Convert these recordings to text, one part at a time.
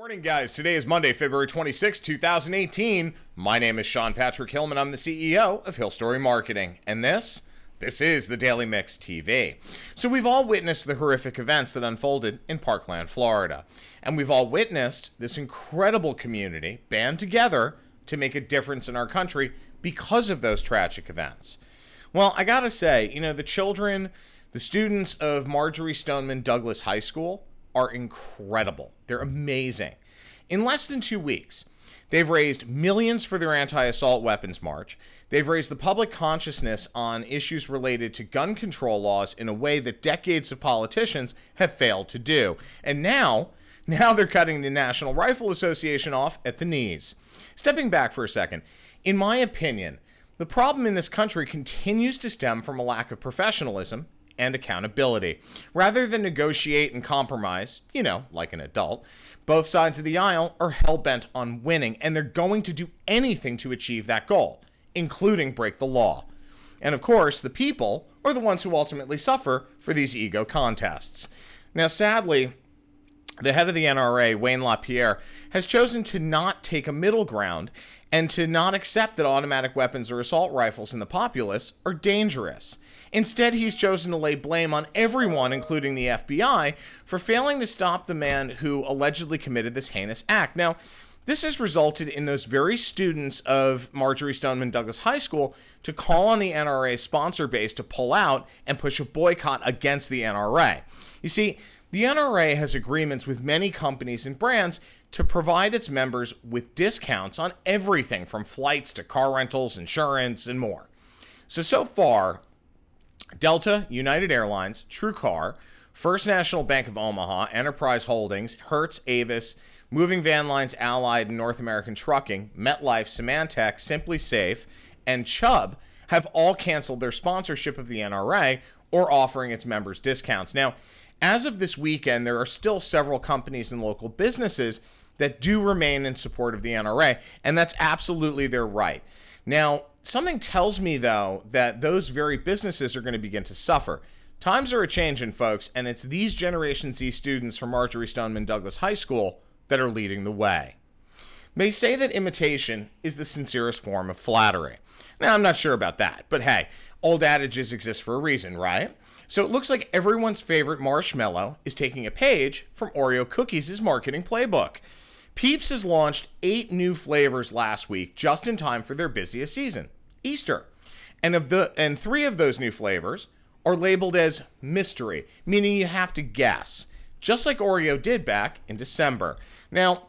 Morning, guys. Today is Monday, February 26, 2018. My name is Sean Patrick Hillman. I'm the CEO of Hill Story Marketing, and this is the Daily Mix TV. So we've all witnessed the horrific events that unfolded in Parkland, Florida, and we've all witnessed this incredible community band together to make a difference in our country because of those tragic events. Well, I gotta say, the students of Marjory Stoneman Douglas High School are incredible. They're amazing. In less than 2 weeks, they've raised millions for their anti-assault weapons march. They've raised the public consciousness on issues related to gun control laws in a way that decades of politicians have failed to do. And now they're cutting the National Rifle Association off at the knees. Stepping back for a second, in my opinion, the problem in this country continues to stem from a lack of professionalism and accountability. Rather than negotiate and compromise, like an adult, both sides of the aisle are hell-bent on winning, and they're going to do anything to achieve that goal, including break the law. And of course, the people are the ones who ultimately suffer for these ego contests. Now, sadly, the head of the NRA, Wayne LaPierre, has chosen to not take a middle ground and to not accept that automatic weapons or assault rifles in the populace are dangerous. Instead, he's chosen to lay blame on everyone, including the FBI, for failing to stop the man who allegedly committed this heinous act. Now, this has resulted in those very students of Marjory Stoneman Douglas High School to call on the NRA sponsor base to pull out and push a boycott against the NRA. You see, the NRA has agreements with many companies and brands to provide its members with discounts on everything from flights to car rentals, insurance, and more. So far, Delta, United Airlines, TrueCar, First National Bank of Omaha, Enterprise Holdings, Hertz, Avis, Moving Van Lines, Allied, and North American Trucking, MetLife, Symantec, Simply Safe, and Chubb have all canceled their sponsorship of the NRA or offering its members discounts. Now, as of this weekend, there are still several companies and local businesses that do remain in support of the NRA, and that's absolutely their right. Now, something tells me, though, that those very businesses are going to begin to suffer. Times are a-changing, folks, and it's these Generation Z students from Marjory Stoneman Douglas High School that are leading the way. They say that imitation is the sincerest form of flattery. Now, I'm not sure about that, but hey, old adages exist for a reason, right? So it looks like everyone's favorite marshmallow is taking a page from Oreo Cookies' marketing playbook. Peeps has launched 8 new flavors last week, just in time for their busiest season, Easter. And 3 of those new flavors are labeled as mystery, meaning you have to guess, just like Oreo did back in December. Now,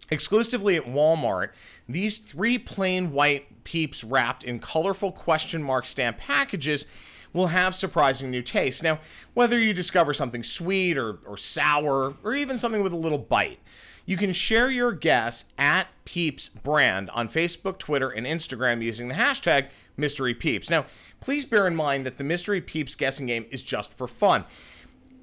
exclusively at Walmart, these 3 plain white Peeps wrapped in colorful question mark stamp packages will have surprising new tastes. Now, whether you discover something sweet or sour, or even something with a little bite, you can share your guess at Peeps Brand on Facebook, Twitter, and Instagram using the hashtag MysteryPeeps. Now, please bear in mind that the Mystery Peeps guessing game is just for fun.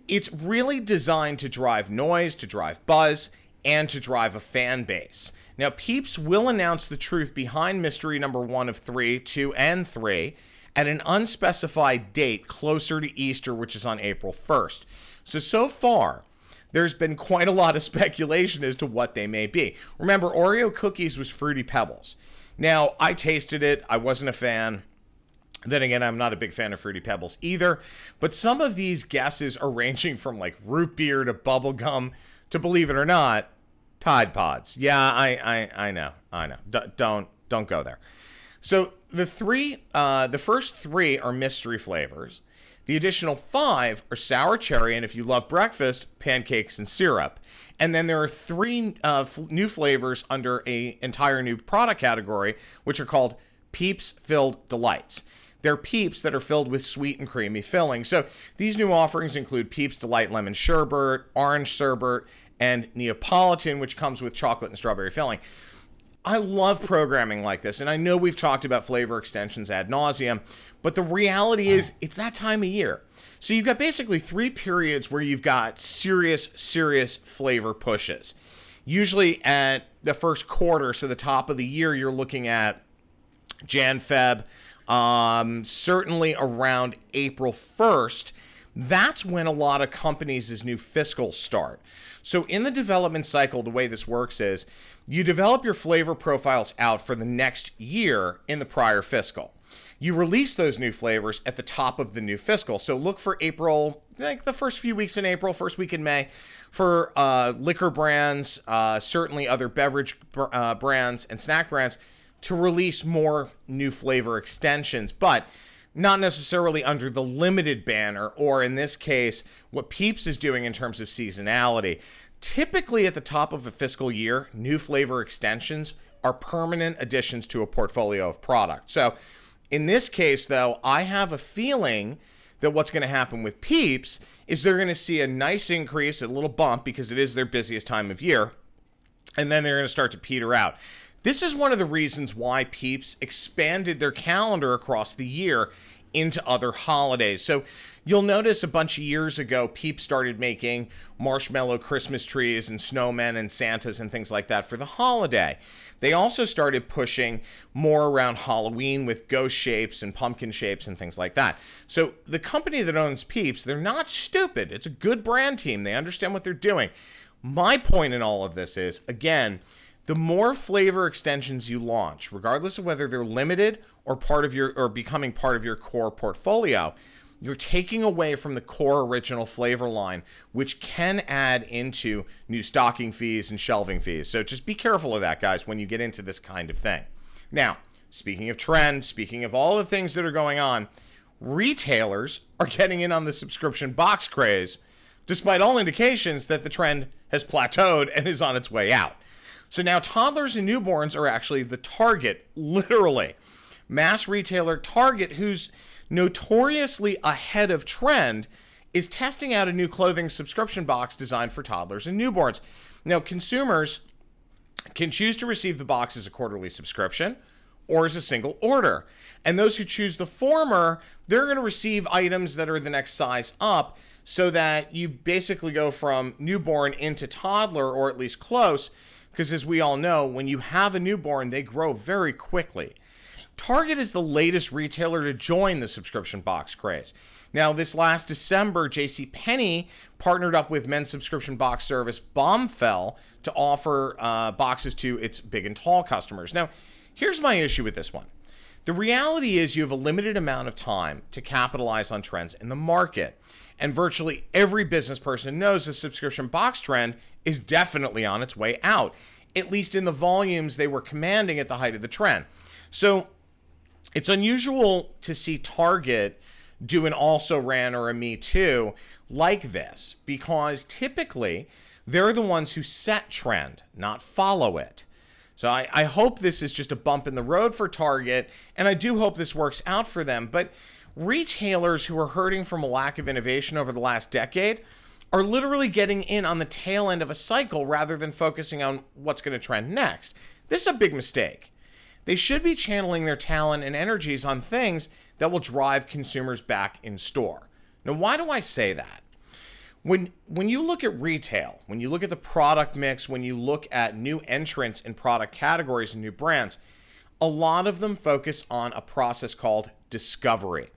It's really designed to drive noise, to drive buzz, and to drive a fan base. Now, Peeps will announce the truth behind mystery number 1 of 3, 2, and 3 at an unspecified date closer to Easter, which is on April 1st. So far, there's been quite a lot of speculation as to what they may be. Remember, Oreo Cookies was Fruity Pebbles. Now, I tasted it. I wasn't a fan. Then again, I'm not a big fan of Fruity Pebbles either. But some of these guesses are ranging from like root beer to bubble gum to, believe it or not, Tide Pods. Yeah, I know. Don't go there. So the first 3 are mystery flavors. The additional 5 are sour cherry, and if you love breakfast, pancakes and syrup. And then there are 3 new flavors under an entire new product category, which are called Peeps Filled Delights. They're Peeps that are filled with sweet and creamy filling. So these new offerings include Peeps Delight Lemon Sherbet, Orange Sherbet, and Neapolitan, which comes with chocolate and strawberry filling. I love programming like this, and I know we've talked about flavor extensions ad nauseum, but the reality is it's that time of year. So you've got basically 3 periods where you've got serious flavor pushes. Usually at the first quarter, so the top of the year, you're looking at Jan, Feb, certainly around April 1st. that's when a lot of companies' new fiscals start. So in the development cycle, the way this works is you develop your flavor profiles out for the next year in the prior fiscal. You release those new flavors at the top of the new fiscal. So look for April, like the first few weeks in April, first week in May, for liquor brands, certainly other beverage brands and snack brands, to release more new flavor extensions, but not necessarily under the limited banner, or in this case, what Peeps is doing in terms of seasonality. Typically at the top of a fiscal year, new flavor extensions are permanent additions to a portfolio of products. So in this case, though, I have a feeling that what's going to happen with Peeps is they're going to see a nice increase, a little bump, because it is their busiest time of year, and then they're going to start to peter out. This is one of the reasons why Peeps expanded their calendar across the year into other holidays. So you'll notice a bunch of years ago, Peeps started making marshmallow Christmas trees and snowmen and Santas and things like that for the holiday. They also started pushing more around Halloween with ghost shapes and pumpkin shapes and things like that. So the company that owns Peeps, they're not stupid. It's a good brand team. They understand what they're doing. My point in all of this is, again, the more flavor extensions you launch, regardless of whether they're limited or becoming part of your core portfolio, you're taking away from the core original flavor line, which can add into new stocking fees and shelving fees. So just be careful of that, guys, when you get into this kind of thing. Now, speaking of trend, speaking of all the things that are going on, retailers are getting in on the subscription box craze, despite all indications that the trend has plateaued and is on its way out. So now toddlers and newborns are actually the target, literally. Mass retailer Target, who's notoriously ahead of trend, is testing out a new clothing subscription box designed for toddlers and newborns. Now, consumers can choose to receive the box as a quarterly subscription or as a single order. And those who choose the former, they're going to receive items that are the next size up, so that you basically go from newborn into toddler, or at least close, because as we all know, when you have a newborn, they grow very quickly. Target is the latest retailer to join the subscription box craze. Now, this last December, JCPenney partnered up with men's subscription box service Bombfell to offer boxes to its big and tall customers. Now, here's my issue with this one. The reality is you have a limited amount of time to capitalize on trends in the market. And virtually every business person knows the subscription box trend is definitely on its way out, at least in the volumes they were commanding at the height of the trend. So it's unusual to see Target do an also ran or a me too like this, because typically they're the ones who set trend, not follow it. So I hope this is just a bump in the road for Target, and I do hope this works out for them. But retailers who are hurting from a lack of innovation over the last decade are literally getting in on the tail end of a cycle rather than focusing on what's going to trend next. This is a big mistake. They should be channeling their talent and energies on things that will drive consumers back in store. Now, why do I say that? When you look at retail, when you look at the product mix, when you look at new entrants in product categories and new brands, a lot of them focus on a process called discovery.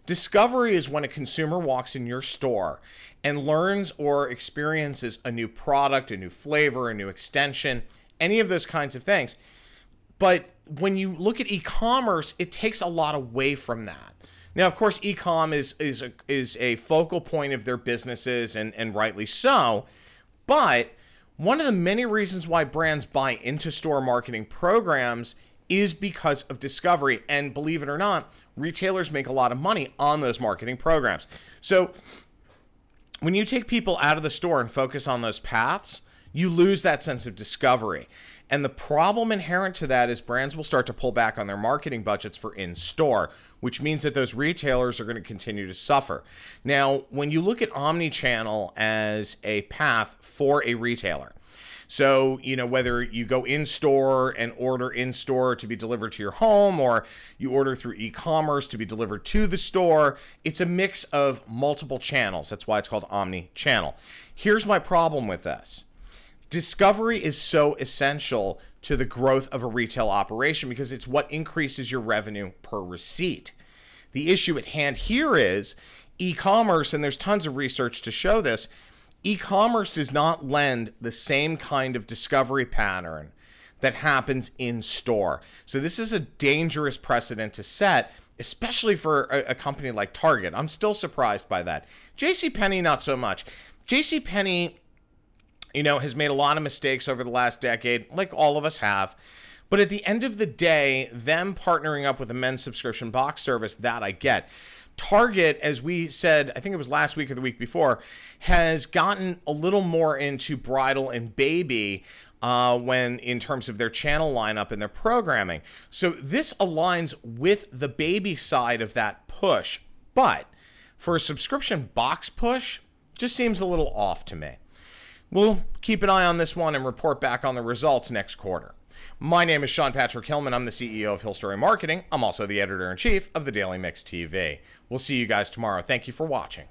Discovery is when a consumer walks in your store and learns or experiences a new product, a new flavor, a new extension, any of those kinds of things. But when you look at e-commerce, it takes a lot away from that. Now, of course, e-com is a focal point of their businesses, and rightly so. But one of the many reasons why brands buy into store marketing programs is because of discovery. And believe it or not, retailers make a lot of money on those marketing programs. So when you take people out of the store and focus on those paths, you lose that sense of discovery. And the problem inherent to that is brands will start to pull back on their marketing budgets for in-store, which means that those retailers are going to continue to suffer. Now, when you look at omni-channel as a path for a retailer, so, whether you go in-store and order in-store to be delivered to your home, or you order through e-commerce to be delivered to the store, it's a mix of multiple channels. That's why it's called omni-channel. Here's my problem with this. Discovery is so essential to the growth of a retail operation because it's what increases your revenue per receipt. The issue at hand here is E-commerce, and there's tons of research to show this, e-commerce does not lend the same kind of discovery pattern that happens in store. So this is a dangerous precedent to set, especially for a company like Target. I'm still surprised by that. JCPenney, not so much. JCPenney, has made a lot of mistakes over the last decade, like all of us have. But at the end of the day, them partnering up with a men's subscription box service, that I get. Target, as we said, I think it was last week or the week before, has gotten a little more into bridal and baby when in terms of their channel lineup and their programming. So this aligns with the baby side of that push. But for a subscription box push, just seems a little off to me. We'll keep an eye on this one and report back on the results next quarter. My name is Sean Patrick Hillman. I'm the CEO of Hill Story Marketing. I'm also the editor-in-chief of the Daily Mix TV. We'll see you guys tomorrow. Thank you for watching.